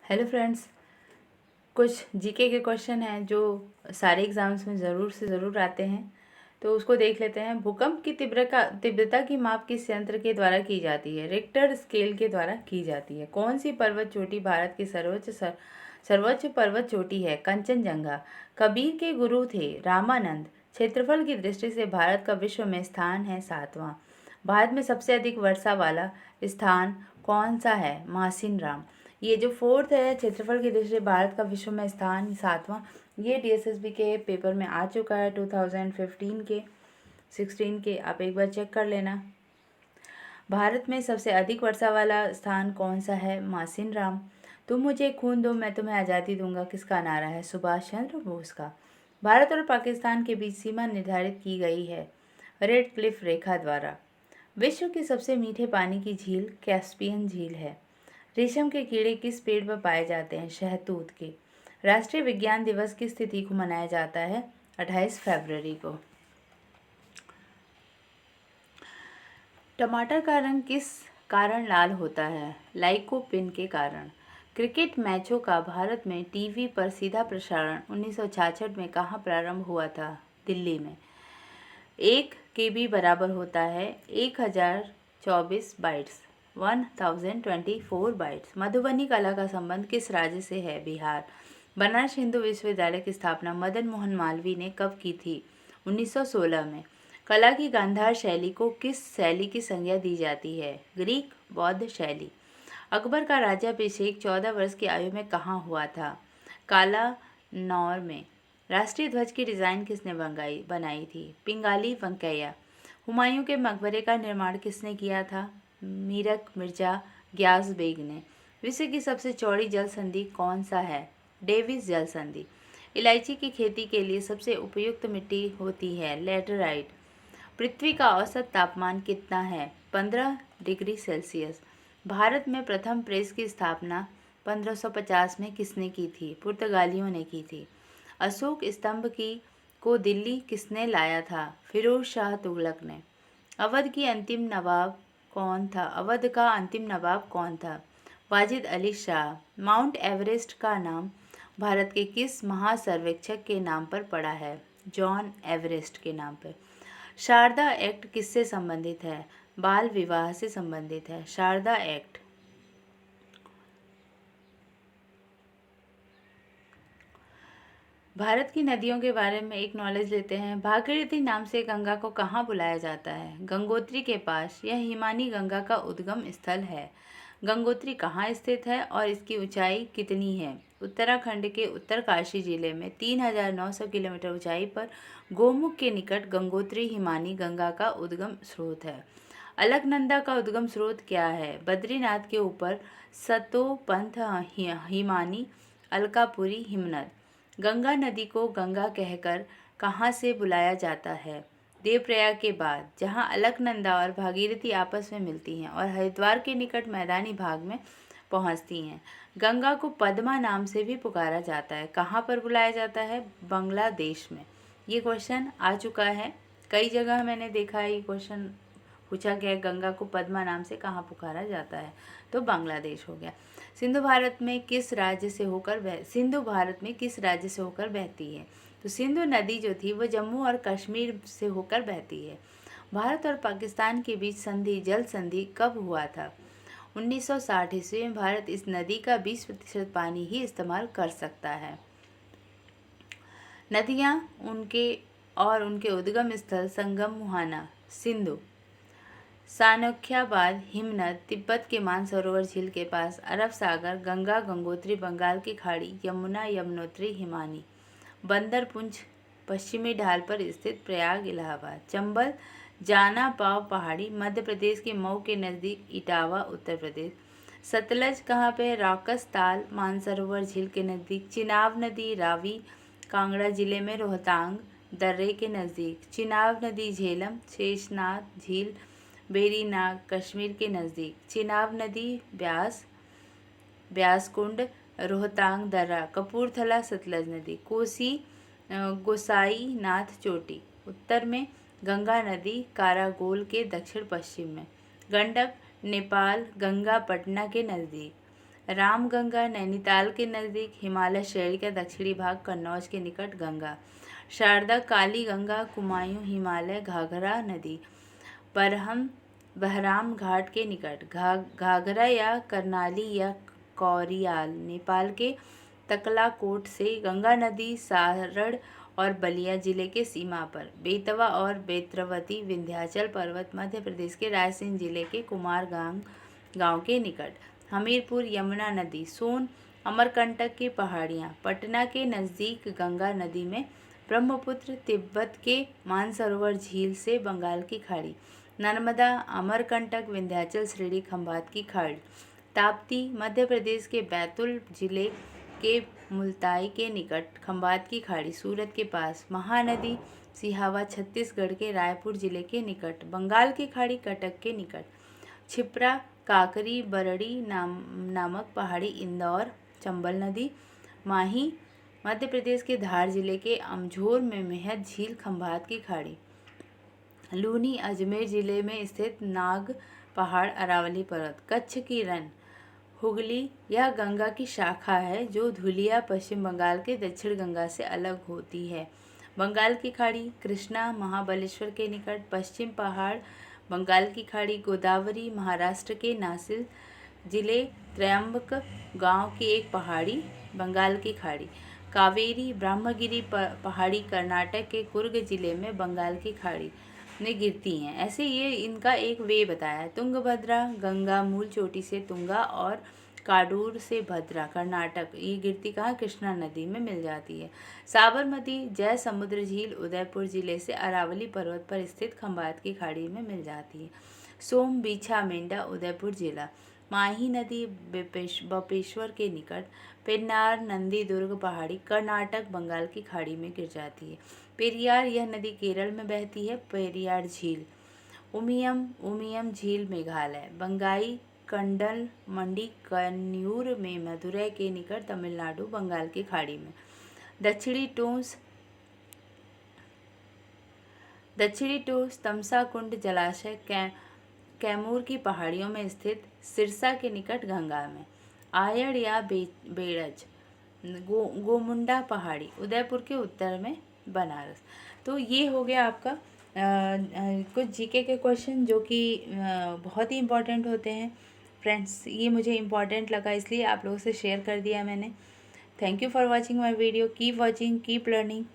Hello friends. कुछ GK के question हैं जो सारे एग्जाम्स में ज़रूर से ज़रूर आते हैं, तो उसको देख लेते हैं। भूकंप की तीव्रता की माप किस यंत्र के द्वारा की जाती है? रिक्टर स्केल के द्वारा की जाती है। कौन सी पर्वत चोटी भारत की सर्वोच्च पर्वत चोटी है? कंचनजंगा। कबीर के गुरु थे रामानंद। क्षेत्रफल की दृष्टि से भारत का विश्व में स्थान है 7वां। भारत में सबसे अधिक वर्षा वाला स्थान कौन सा है? मासिनराम। ये जो फोर्थ है क्षेत्रफल की दृष्टि से भारत का विश्व में स्थान 7वां, ये डीएसएसबी के पेपर में आ चुका है 2015 के 16 के। आप एक बार चेक कर लेना। भारत में सबसे अधिक वर्षा वाला स्थान कौन सा है? मासिनराम। तुम मुझे खून दो मैं तुम्हें आज़ादी दूंगा किसका नारा है? सुभाष चंद्र बोस का। भारत और पाकिस्तान के बीच सीमा निर्धारित की गई है रेड क्लिफ रेखा द्वारा। विश्व की सबसे मीठे पानी की झील कैस्पियन झील है। रेशम के कीड़े किस पेड़ पर पाए जाते हैं? शहतूत के। राष्ट्रीय विज्ञान दिवस किस तिथि को मनाया जाता है? 28 फरवरी को। टमाटर का रंग किस कारण लाल होता है? लाइकोपिन के कारण। क्रिकेट मैचों का भारत में टीवी पर सीधा प्रसारण 1966 में कहाँ प्रारंभ हुआ था? दिल्ली में। 1 KB बराबर होता है 1024 बाइट्स, 1024 बाइट्स। मधुबनी कला का संबंध किस राज्य से है? बिहार। बनारस हिंदू विश्वविद्यालय की स्थापना मदन मोहन मालवीय ने कब की थी? 1916 में। कला की गांधार शैली को किस शैली की संज्ञा दी जाती है? ग्रीक बौद्ध शैली। अकबर का राज्याभिषेक 14 वर्ष की आयु में कहाँ हुआ था? काला नौर में। राष्ट्रीय ध्वज की डिज़ाइन किसने बनाई थी? पिंगाली वेंकैया। हुमायूं के मकबरे का निर्माण किसने किया था? मीरक मिर्जा ग्यास बेग ने। विश्व की सबसे चौड़ी जल संधि कौन सा है? डेविस जल संधि। इलायची की खेती के लिए सबसे उपयुक्त मिट्टी होती है लैटेराइट। पृथ्वी का औसत तापमान कितना है? 15 डिग्री सेल्सियस। भारत में प्रथम प्रेस की स्थापना 1550 में किसने की थी? पुर्तगालियों ने की थी। अशोक स्तंभ को दिल्ली किसने लाया था? फिरोज शाह तुगलक ने। अवध का अंतिम नवाब कौन था? वाजिद अली शाह। माउंट एवरेस्ट का नाम भारत के किस महासर्वेक्षक के नाम पर पड़ा है? जॉन एवरेस्ट के नाम पर। शारदा एक्ट किससे संबंधित है? बाल विवाह से संबंधित है शारदा एक्ट। भारत की नदियों के बारे में एक नॉलेज लेते हैं। भागीरथी नाम से गंगा को कहाँ बुलाया जाता है? गंगोत्री के पास। यह हिमानी गंगा का उद्गम स्थल है। गंगोत्री कहाँ स्थित है और इसकी ऊंचाई कितनी है? उत्तराखंड के उत्तरकाशी जिले में 3900 किलोमीटर ऊंचाई पर गोमुख के निकट गंगोत्री हिमानी गंगा का उद्गम स्रोत है। अलकनंदा का उद्गम स्रोत क्या है? बद्रीनाथ के ऊपर सतोपंथ हिमानी अलकापुरी हिमनद। गंगा नदी को गंगा कहकर कहाँ से बुलाया जाता है? देवप्रयाग के बाद, जहाँ अलकनंदा और भागीरथी आपस में मिलती हैं और हरिद्वार के निकट मैदानी भाग में पहुँचती हैं। गंगा को पद्मा नाम से भी पुकारा जाता है। कहाँ पर बुलाया जाता है? बांग्लादेश में। ये क्वेश्चन आ चुका है, कई जगह मैंने देखा है ये क्वेश्चन पूछा गया है, गंगा को पद्मा नाम से कहाँ पुकारा जाता है? तो बांग्लादेश हो गया। सिंधु भारत में किस राज्य से होकर बहती है? तो सिंधु नदी जो थी वो जम्मू और कश्मीर से होकर बहती है। भारत और पाकिस्तान के बीच जल संधि कब हुआ था? 1960 ईस्वी में। भारत इस नदी का 20% पानी ही इस्तेमाल कर सकता है। नदियाँ उनके उद्गम स्थल संगम मुहाना सिंधु। सानोख्याबाद हिमनद तिब्बत के मानसरोवर झील के पास, अरब सागर, गंगा गंगोत्री बंगाल की खाड़ी, यमुना यमुनोत्री हिमानी। बंदरपुंज पश्चिमी ढाल पर स्थित, प्रयाग इलाहाबाद। चंबल जाना पाव पहाड़ी मध्य प्रदेश के मऊ के नज़दीक, इटावा उत्तर प्रदेश। सतलज कहाँ पे? राकस ताल मानसरोवर झील के नज़दीक। चिनाब नदी रावी कांगड़ा जिले में, रोहतांग दर्रे के नज़दीक। चिनाब नदी झेलम शेषनाग झील बेरीनाग कश्मीर के नज़दीक। चिनाब नदी ब्यास कुंड रोहतांग दर्रा कपूरथला। सतलज नदी कोसी गोसाई नाथ चोटी उत्तर में। गंगा नदी कारागोल के दक्षिण पश्चिम में। गंडक नेपाल गंगा पटना के नज़दीक। रामगंगा नैनीताल के नज़दीक, हिमालय श्रेणी का दक्षिणी भाग, कन्नौज के निकट। गंगा शारदा, काली गंगा, कुमायूं, हिमालय, घाघरा नदी, बहराम घाट के निकट। घाघरा या करनाली या कौरियाल, नेपाल के तकलाकोट से। गंगा नदी सारण और बलिया जिले के सीमा पर। बेतवा और बेत्रवती, विंध्याचल पर्वत, मध्य प्रदेश के रायसेन जिले के कुमारगांव गांव के निकट। हमीरपुर, यमुना नदी, सोन, अमरकंटक की पहाड़ियाँ, पटना के नज़दीक गंगा नदी में। ब्रह्मपुत्र, तिब्बत के मानसरोवर झील से बंगाल की खाड़ी। नर्मदा, अमरकंटक, विंध्याचल श्रेणी, खंभात की खाड़ी। ताप्ती, मध्य प्रदेश के बैतूल जिले के मुल्ताई के निकट, खंभात की खाड़ी, सूरत के पास। महानदी, सिहावा, छत्तीसगढ़ के रायपुर जिले के निकट, बंगाल की खाड़ी, कटक के निकट। छिप्रा, काकरी, बरड़ी नामक पहाड़ी, इंदौर। चंबल नदी, माही, मध्य प्रदेश के धार जिले के अमझोर में मेहत झील, खंभात की खाड़ी। लूनी, अजमेर जिले में स्थित नाग पहाड़, अरावली पर्वत। कच्छ की रन, हुगली, यह गंगा की शाखा है जो धुलिया पश्चिम बंगाल के दक्षिण गंगा से अलग होती है। बंगाल की खाड़ी, कृष्णा, महाबलेश्वर के निकट, पश्चिम पहाड़, बंगाल की खाड़ी। गोदावरी, महाराष्ट्र के नासिक जिले, त्रयंबक गांव की एक पहाड़ी, बंगाल की खाड़ी। कावेरी, ब्रह्मगिरी पहाड़ी, कर्नाटक के कुर्ग जिले में बंगाल की खाड़ी में गिरती हैं। ऐसे ये इनका एक वे बताया। तुंगभद्रा, गंगा मूल चोटी से तुंगा और काडूर से भद्रा, कर्नाटक, ये गिरती कहाँ, कृष्णा नदी में मिल जाती है। साबरमती, जय समुद्र झील, उदयपुर जिले से अरावली पर्वत पर स्थित, खंभात की खाड़ी में मिल जाती है। सोम, बीछा, मेंढा, उदयपुर जिला। माही नदी, बपेश्वर के निकट। पेन्नार, नंदी दुर्ग पहाड़ी, कर्नाटक, बंगाल की खाड़ी में गिर जाती है। पेरियार, यह नदी केरल में बहती है, पेरियार झील। उमियम झील, मेघालय। बंगाई कंडल मंडी, कन्नूर में, मदुरै के निकट, तमिलनाडु, बंगाल की खाड़ी में। दक्षिणी टोस, तमसा कुंड जलाशय, कैमूर की पहाड़ियों में स्थित, सिरसा के निकट, गंगा में। आयड़ या बेड़ज, गोमुंडा पहाड़ी, उदयपुर के उत्तर में, बनारस। तो ये हो गया आपका कुछ जीके के क्वेश्चन जो कि बहुत ही इम्पोर्टेंट होते हैं फ्रेंड्स। ये मुझे इम्पोर्टेंट लगा इसलिए आप लोगों से शेयर कर दिया मैंने। Thank you for watching my video. Keep watching, keep learning.